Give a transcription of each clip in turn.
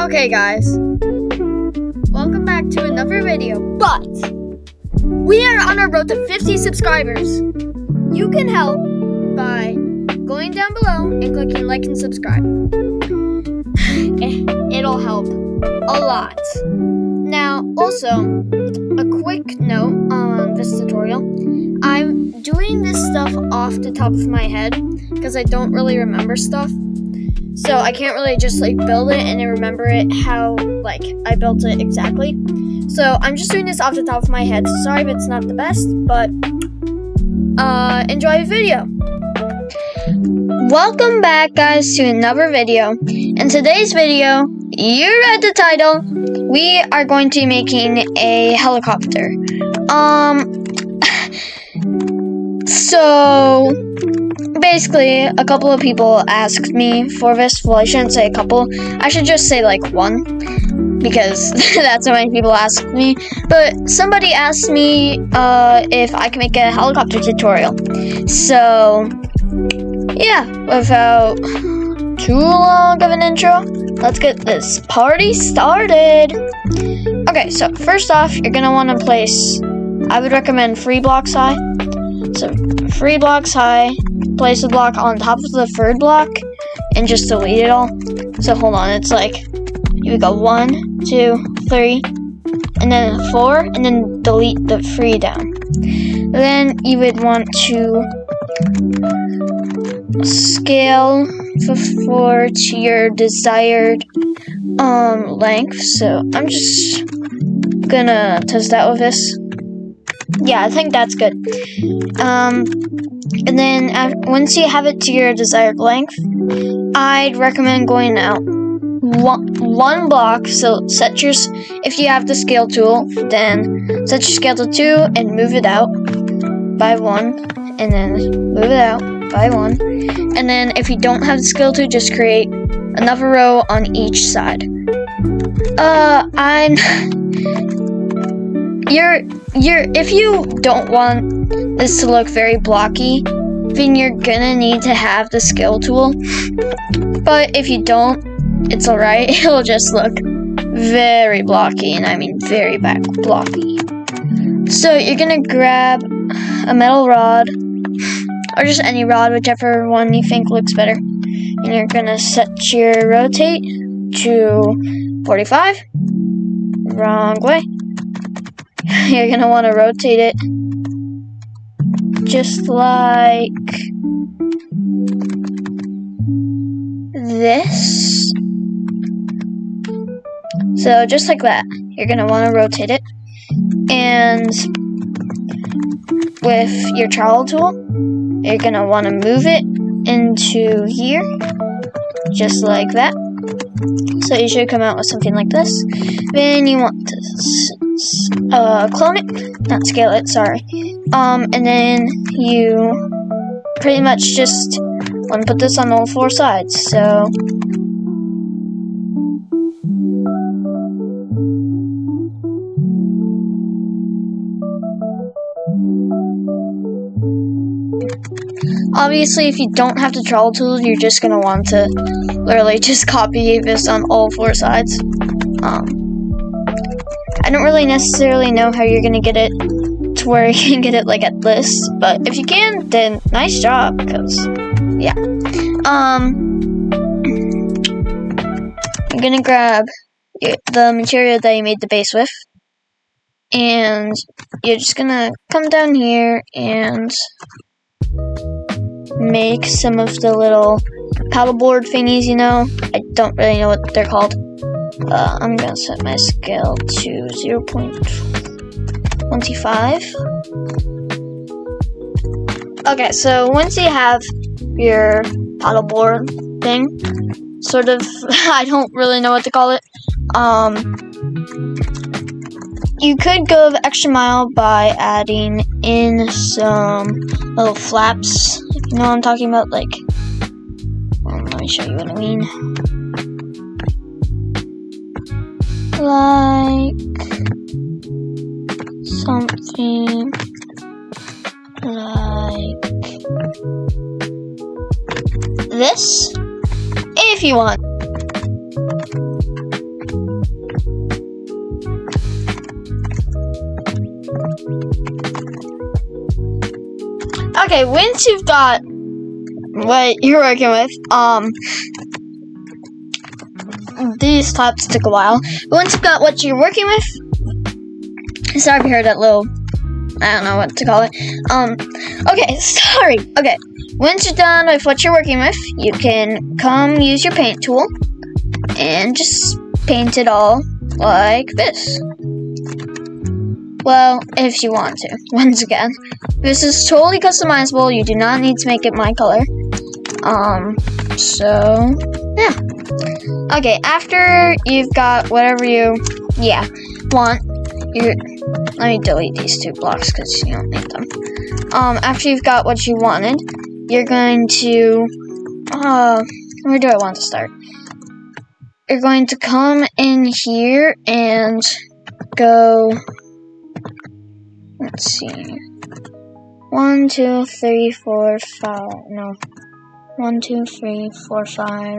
Okay guys, welcome back to another video, but we are on our road to 50 subscribers. You can help by going down below and clicking like and subscribe. It'll help a lot. Now, also, a quick note on this tutorial. I'm doing this stuff off the top of my head because I don't really remember stuff. So I can't really just build it and then remember it how I built it exactly. So I'm just doing this off the top of my head. So sorry if it's not the best, but enjoy the video. Welcome back guys to another video. In today's video, you read the title, we are going to be making a helicopter. So basically, a couple of people asked me for this. Well, I shouldn't say a couple. I should just say one, because that's how many people asked me. But somebody asked me if I can make a helicopter tutorial. So yeah, without too long of an intro, let's get this party started. Okay, so first off, you're gonna want to place, I would recommend 3 blocks high. So 3 blocks high, place the block on top of the third block, and just delete it all. So hold on, it's you would go 1, 2, 3, and then 4, and then delete the 3 down. Then you would want to scale the 4 to your desired length. So I'm just gonna test that with this. Yeah, I think that's good. And then once you have it to your desired length, I'd recommend going out one block. So if you have the scale tool, then set your scale to 2 and move it out by 1, and then move it out by 1. And then if you don't have the scale tool, just create another row on each side. If you don't want this to look very blocky, then you're gonna need to have the scale tool. But if you don't, it's alright. It'll just look very blocky, and I mean very blocky. So you're gonna grab a metal rod, or just any rod, whichever one you think looks better. And you're gonna set your rotate to 45. Wrong way. You're gonna want to rotate it just like this. So just like that, you're gonna want to rotate it. And with your trowel tool, you're gonna want to move it into here, just like that. So you should come out with something like this. Then you want to clone it, not scale it, sorry. And then you pretty much just want to put this on all 4 sides. So obviously, if you don't have the trowel tool, you're just gonna want to literally just copy this on all 4 sides. I don't really necessarily know how you're gonna get it to where you can get it at this, but if you can, then nice job, because yeah. You're gonna grab the material that you made the base with, and you're just gonna come down here and make some of the little paddleboard thingies, I don't really know what they're called. I'm gonna set my scale to 0.25. Okay, so once you have your paddleboard thing, sort of, I don't really know what to call it. You could go the extra mile by adding in some little flaps. If you know what I'm talking about, let me show you what I mean. Something like this, if you want. Okay, once you've got what you're working with, these tops took a while. But once you've got what you're working with, sorry if you heard that little, I don't know what to call it. Okay, sorry. Okay, once you're done with what you're working with, you can come use your paint tool and just paint it all like this. Well, if you want to. Once again, this is totally customizable. You do not need to make it my color. So, yeah. Okay, after you've got whatever you, want, let me delete these 2 blocks because you don't need them. After you've got what you wanted, you're going to, where do I want to start? You're going to come in here and go, let's see, 1, 2, 3, 4, 5, no, 1, 2, 3, 4, 5,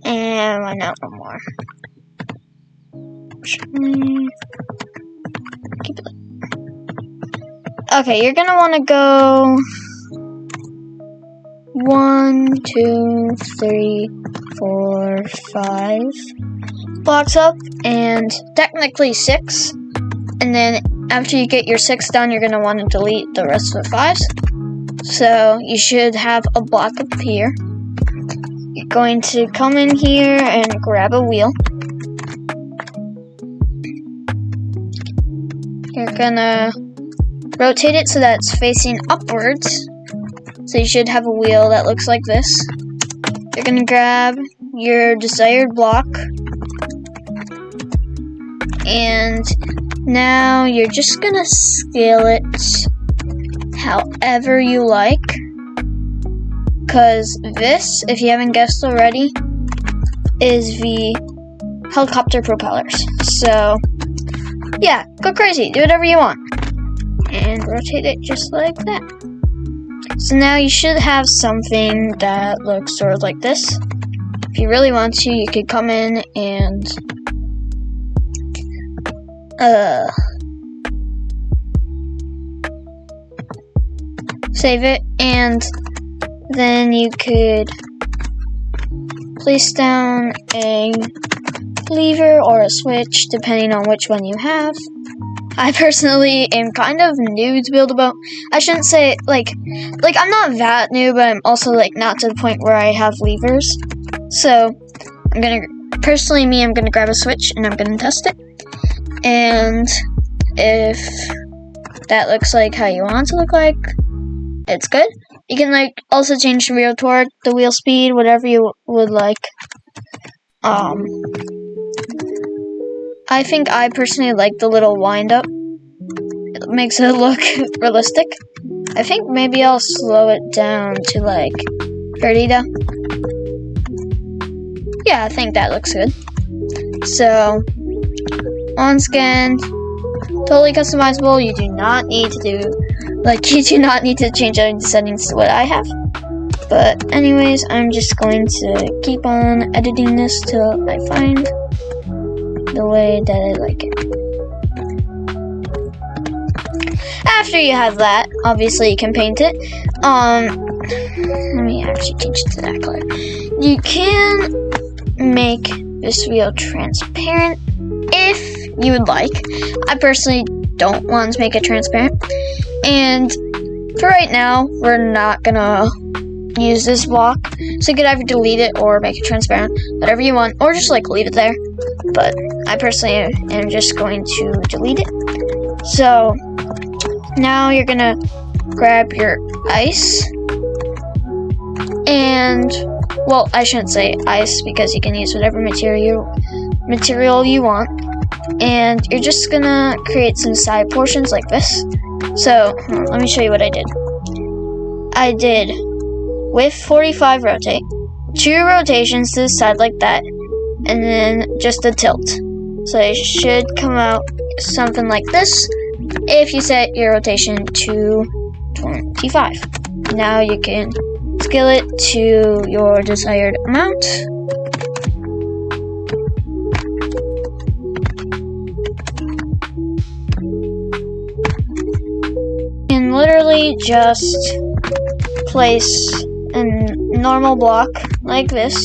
and why not one more? Keep it. Okay, you're gonna want to go 1, 2, 3, 4, 5 blocks up, and technically 6. And then after you get your 6 done, you're gonna want to delete the rest of the 5s. So you should have a block up here. You're going to come in here and grab a wheel. You're gonna rotate it so that it's facing upwards. So you should have a wheel that looks like this. You're gonna grab your desired block. And now you're just gonna scale it however you like. Because this, if you haven't guessed already, is the helicopter propellers. So, yeah, go crazy. Do whatever you want. And rotate it just like that. So now you should have something that looks sort of like this. If you really want to, you could come in and save it, and then you could place down a lever or a switch depending on which one you have. I personally am kind of new to build a boat. I shouldn't say like I'm not that new, but I'm also not to the point where I have levers. So I'm gonna grab a switch and I'm gonna test it. And if that looks like how you want it to look like, it's good. You can also change the wheel torque, the wheel speed, whatever you would like. I think I personally like the little wind up. It makes it look realistic. I think maybe I'll slow it down to 30 though. Yeah, I think that looks good. So, once again, totally customizable. You do not need to change any settings to what I have. But anyways, I'm just going to keep on editing this till I find the way that I like it. After you have that, obviously you can paint it. Let me actually change it to that color. You can make this wheel transparent if you would like. I personally don't want to make it transparent. And for right now, we're not gonna use this block. So you could either delete it or make it transparent, whatever you want, or just leave it there. But I personally am just going to delete it. So now you're gonna grab your ice, and well, I shouldn't say ice because you can use whatever material you want, and you're just gonna create some side portions like this. So let me show you what I did. I did with 45 rotate, 2 rotations to the side like that, and then just a tilt. So it should come out something like this if you set your rotation to 25. Now you can scale it to your desired amount. And literally we just place a normal block like this,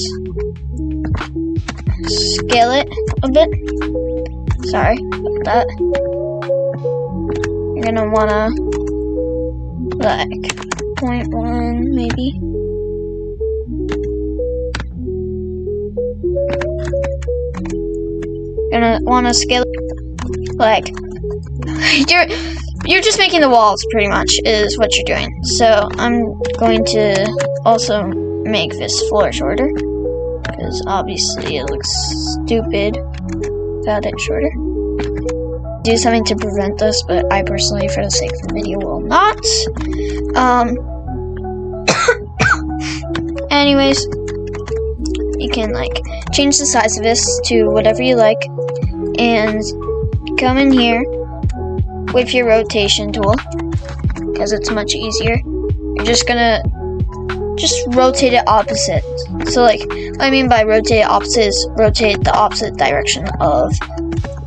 scale it a bit. Sorry about that. You're gonna wanna like 0.1 maybe. Gonna wanna scale it like you're just making the walls pretty much is what you're doing. So I'm going to also make this floor shorter because obviously it looks stupid without it shorter. Do something to prevent this, but I personally, for the sake of the video, will not. Anyways, you can like change the size of this to whatever you like and come in here with your rotation tool because it's much easier. You're just gonna rotate it opposite. So like what I mean by rotate opposite is rotate the opposite direction of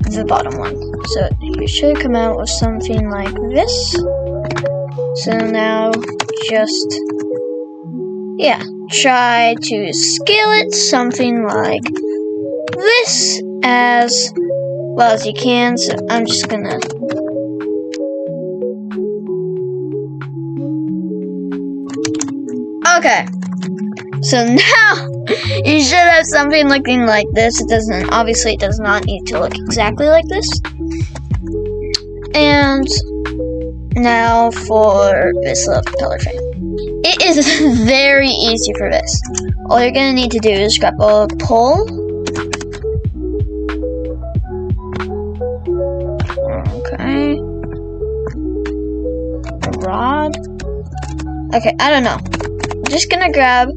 the bottom one. So you should come out with something like this. So now just try to scale it something like this as well as you can. So I'm just gonna okay. So now you should have something looking like this. It does not need to look exactly like this. And now for this little propeller frame. It is very easy for this. All you're gonna need to do is grab a pole. Okay. A rod. Okay, I don't know. I'm just gonna grab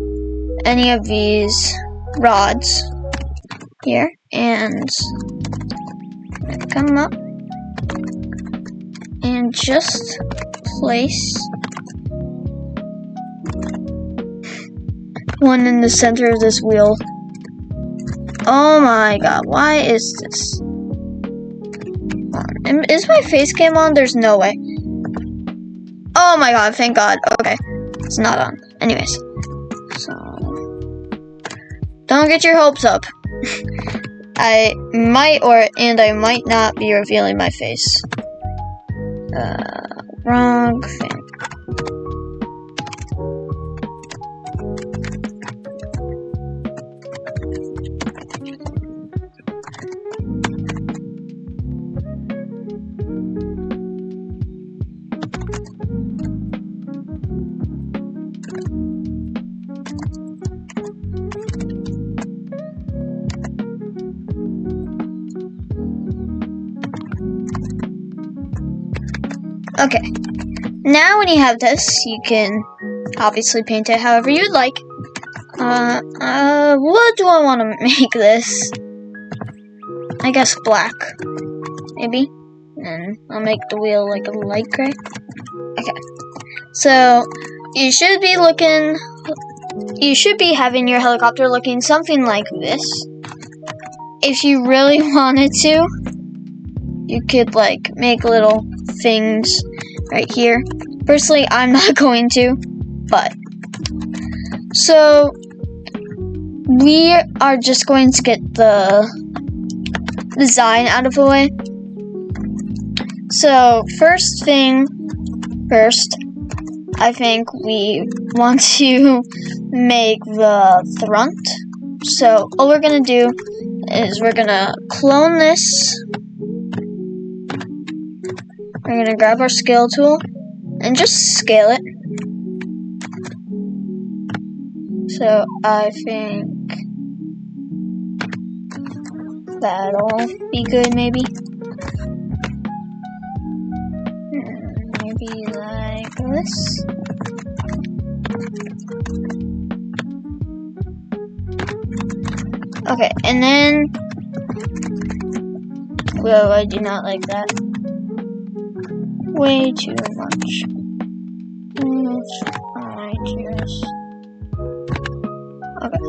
any of these rods here and come up and just place one in the center of this wheel. Oh my god, why is this? Is my face cam on? There's no way. Oh my god, thank god. Okay, it's not on. Anyways, so don't get your hopes up. I might not be revealing my face. Wrong thing. Okay, now when you have this, you can obviously paint it however you'd like. What do I want to make this? I guess black, maybe. And I'll make the wheel like a light gray. Okay, so you should be having your helicopter looking something like this. If you really wanted to, you could like make little things right here. Personally, I'm not going to, but so we are just going to get the design out of the way. So first thing first, I think we want to make the front. So all we're gonna do is we're gonna clone this. We're gonna grab our scale tool and just scale it. So I think that'll be good, maybe. Maybe like this. Okay, and then, whoa, I do not like that. Way too much. I just... Okay.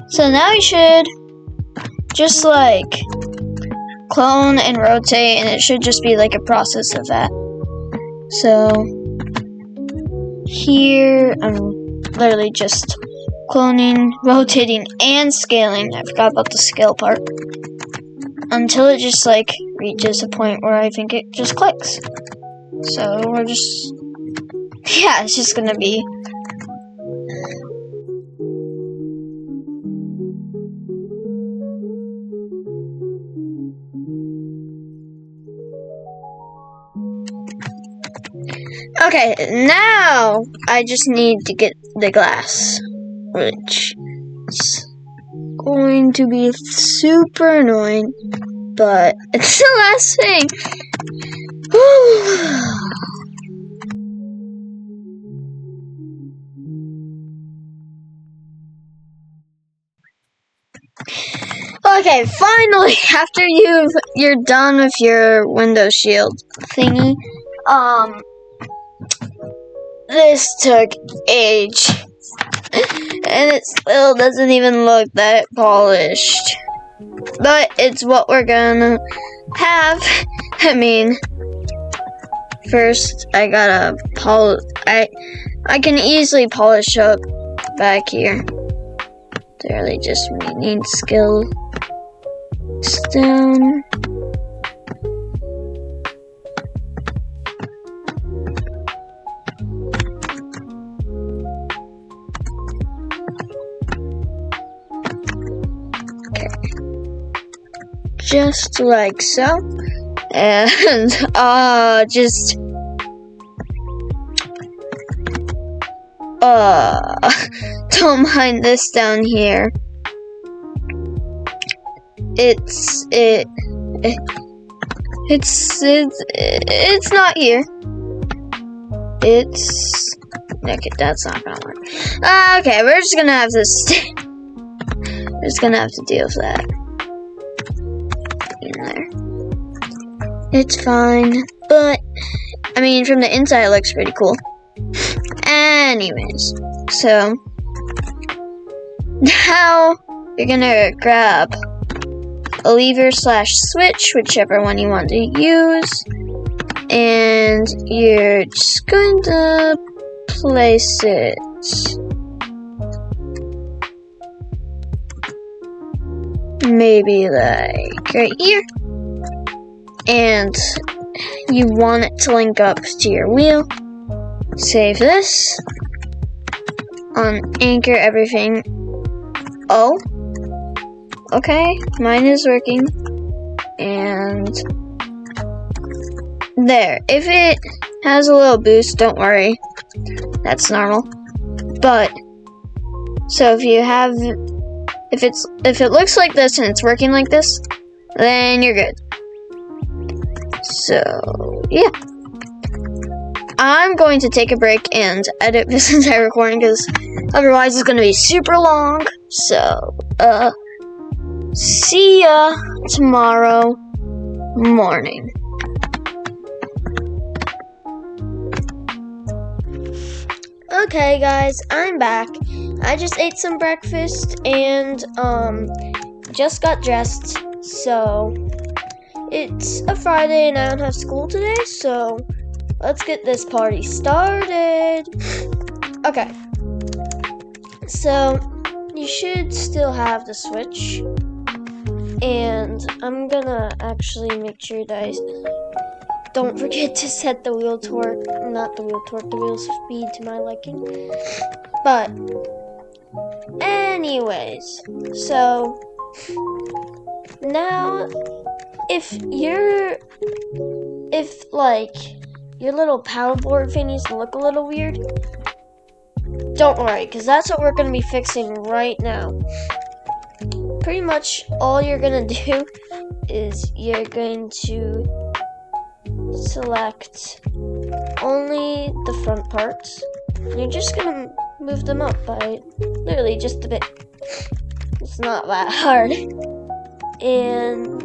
So now you should just like clone and rotate, and it should just be like a process of that. So here I'm literally just cloning, rotating, and scaling. I forgot about the scale part. Until it just like reaches a point where I think it just clicks. So we're just, yeah, it's just gonna be okay. Now I just need to get the glass, which is going to be super annoying, but it's the last thing. Okay, finally, after you're done with your window shield thingy, this took age, and it still doesn't even look that polished. But it's what we're gonna have. I mean, first I gotta I can easily polish up back here. Literally just need skill stone. Okay. Just like so. And just don't mind this down here. It's not here. It's okay. That's not gonna work. Okay, we're just gonna have to we're just gonna have to deal with that in there. It's fine, but I mean, from the inside, it looks pretty cool. Anyways, so now you're gonna grab a lever / switch, whichever one you want to use, and you're just going to place it maybe like right here, and you want it to link up to your wheel. Save this, anchor everything. Oh, okay, mine is working, and there. If it has a little boost, don't worry, that's normal. But so if it looks like this and it's working like this, then you're good. So yeah, I'm going to take a break and edit this entire recording because otherwise it's going to be super long. So see ya tomorrow morning. Okay guys, I'm back. I just ate some breakfast and just got dressed. So it's a Friday and I don't have school today, so let's get this party started. Okay. So you should still have the switch. And I'm gonna actually make sure that I don't forget to set the wheel torque, the wheel speed to my liking. But anyways, so now if like your little paddleboard thingies look a little weird, don't worry, because that's what we're going to be fixing right now. Pretty much all you're going to do is you're going to select only the front parts. And you're just going to move them up by literally just a bit. It's not that hard. And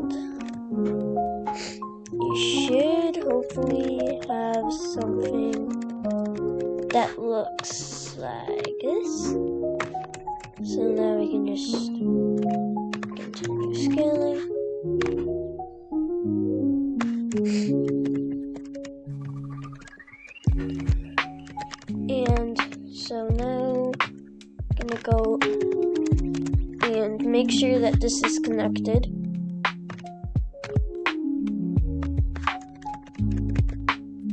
you should hopefully have something that looks like this. So now we can just continue scaling. gonna go and make sure that this is connected.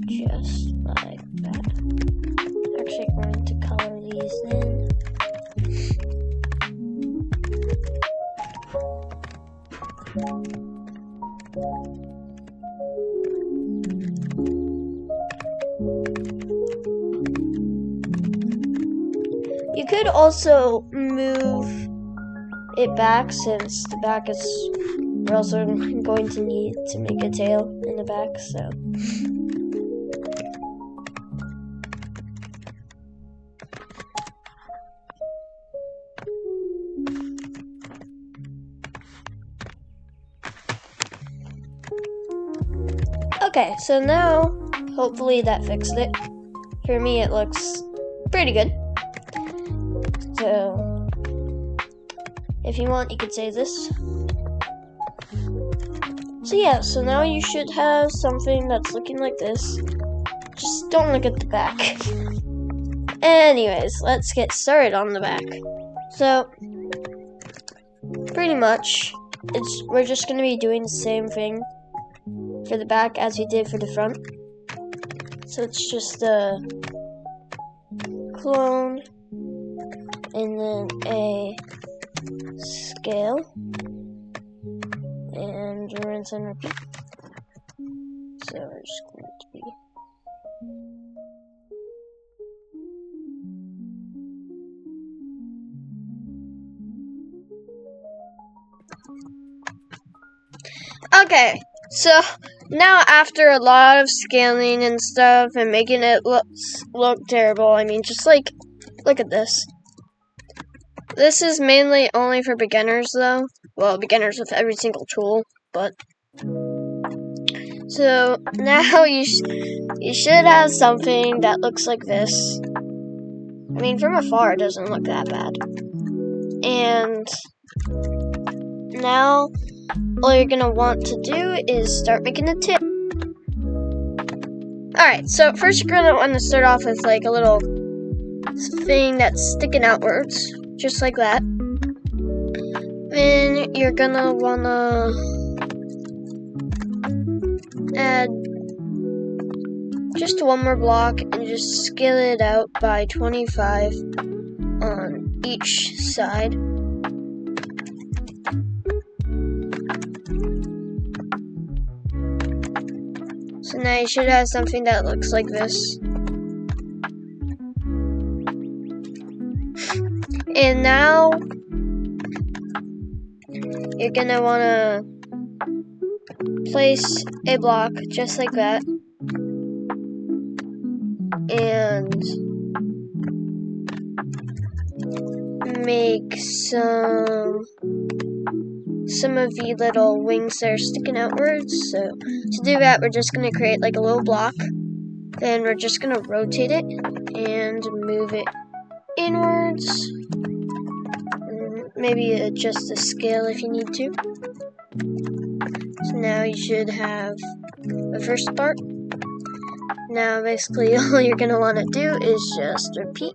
Just like that. Actually going to color these in. You could also move it back, since the back is, we're also going to need to make a tail in the back, so. Okay, so now, hopefully that fixed it. For me, it looks pretty good. So, if you want, you could save this. So yeah, so now you should have something that's looking like this. Just don't look at the back. Anyways, let's get started on the back. So, pretty much, we're just going to be doing the same thing for the back as we did for the front. So it's just a clone and then a scale and rinse and repeat. So we're just going to be okay, so now after a lot of scaling and stuff and making it look terrible, I mean, just like, look at this. This is mainly only for beginners though. Well, beginners with every single tool, but. So now you should have something that looks like this. I mean, from afar it doesn't look that bad. And now all you're gonna want to do is start making a tip. Alright, so first you're gonna want to start off with like a little thing that's sticking outwards, just like that. Then you're gonna wanna add just one more block and just scale it out by 25 on each side. So now you should have something that looks like this. And now you're gonna wanna place a block just like that. And make some of the little wings that are sticking outwards. So to do that, we're just going to create like a little block. Then we're just going to rotate it and move it inwards. Maybe adjust the scale if you need to. So now you should have the first part. Now basically all you're going to want to do is just repeat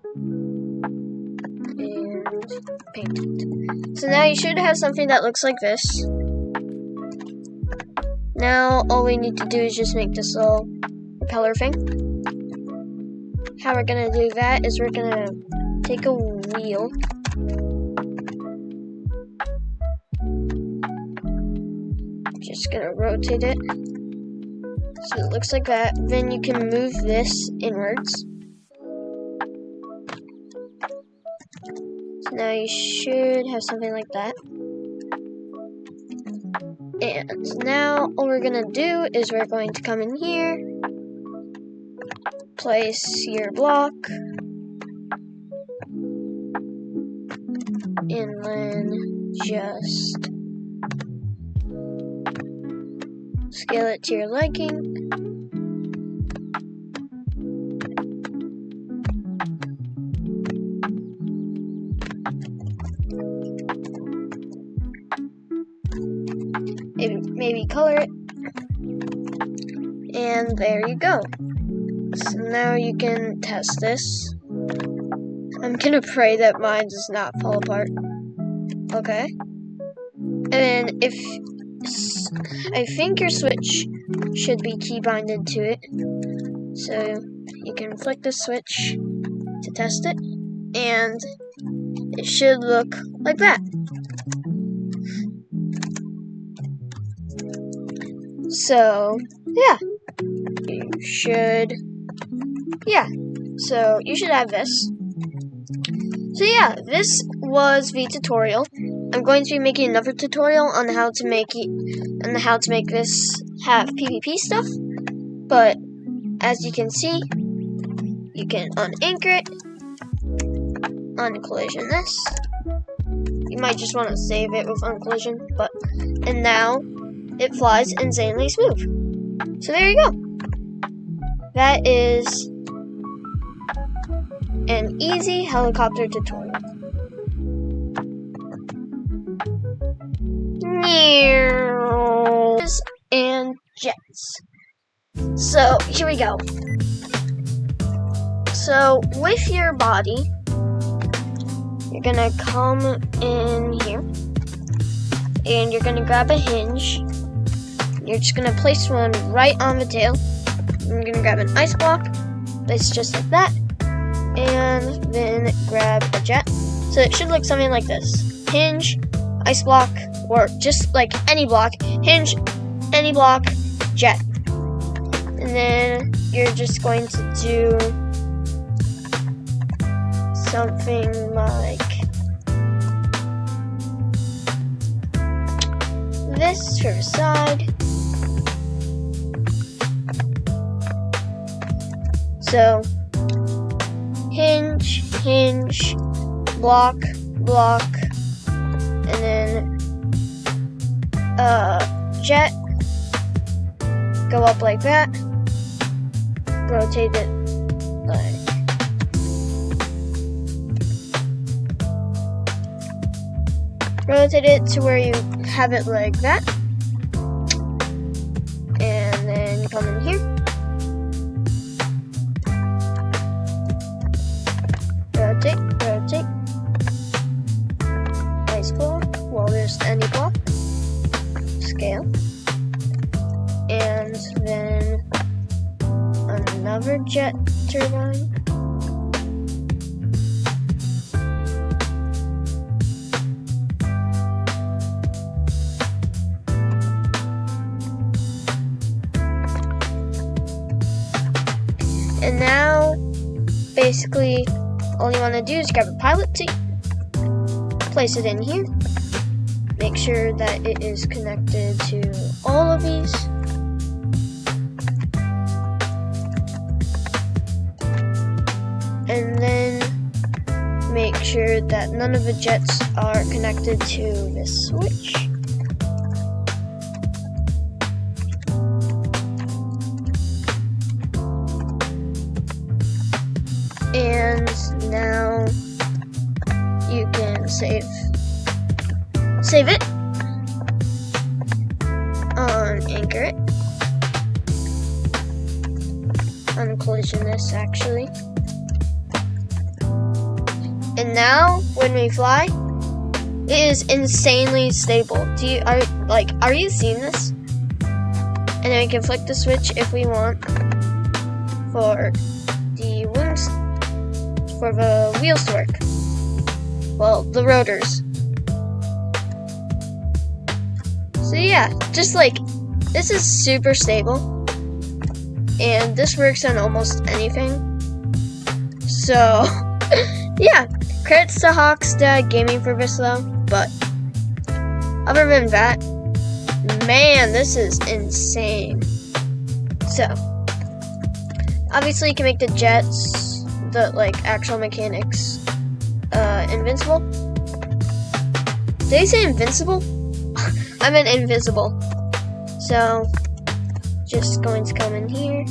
and paint it. So now you should have something that looks like this. Now all we need to do is just make this little color thing. How we're going to do that is we're going to take a wheel. Just going to rotate it. So it looks like that. Then you can move this inwards. So now you should have something like that. And now all we're going to do is we're going to come in here, place your block, and then just scale it to your liking. Maybe color it. And there you go. So now you can test this. I'm gonna pray that mine does not fall apart. Okay. And I think your switch should be key binded to it. So you can flick the switch to test it, and it should look like that. So yeah, so you should have this. So yeah, this was the tutorial. I'm going to be making another tutorial on how to make this have PvP stuff. But as you can see, you can unanchor it, uncollision this. You might just want to save it with uncollision, and now it flies insanely smooth. So there you go. That is an easy helicopter tutorial. And jets. So here we go. So with your body, you're gonna come in here and you're gonna grab a hinge. You're just gonna place one right on the tail. You're gonna grab an ice block, place just like that, and then grab a jet. So it should look something like this: hinge, ice block, or just like any block, hinge, any block, jet. And then you're just going to do something like this for the side. So hinge, hinge, block, block, and then jet, go up like that, rotate it to where you have it like that, and then you come in here, rotate, rotate, ice block, well there's any block, scale, and then another jet turbine, and now basically all you want to do is grab a pilot seat, place it in here, make sure that it is connected to all of these, and then make sure that none of the jets are connected to this switch. And now you can save it, unanchor it, uncollision this actually. And now when we fly, it is insanely stable. Are you seeing this? And then we can flick the switch if we want for the wings, for the wheels to work. Well, the rotors. So yeah, just like, this is super stable. And this works on almost anything. So, yeah. Credits to Hawkstead Gaming for this though. But, other than that, man, this is insane. So, obviously you can make the jets, the actual mechanics, invincible. Did I say invincible? I meant invisible. So, just going to come in here.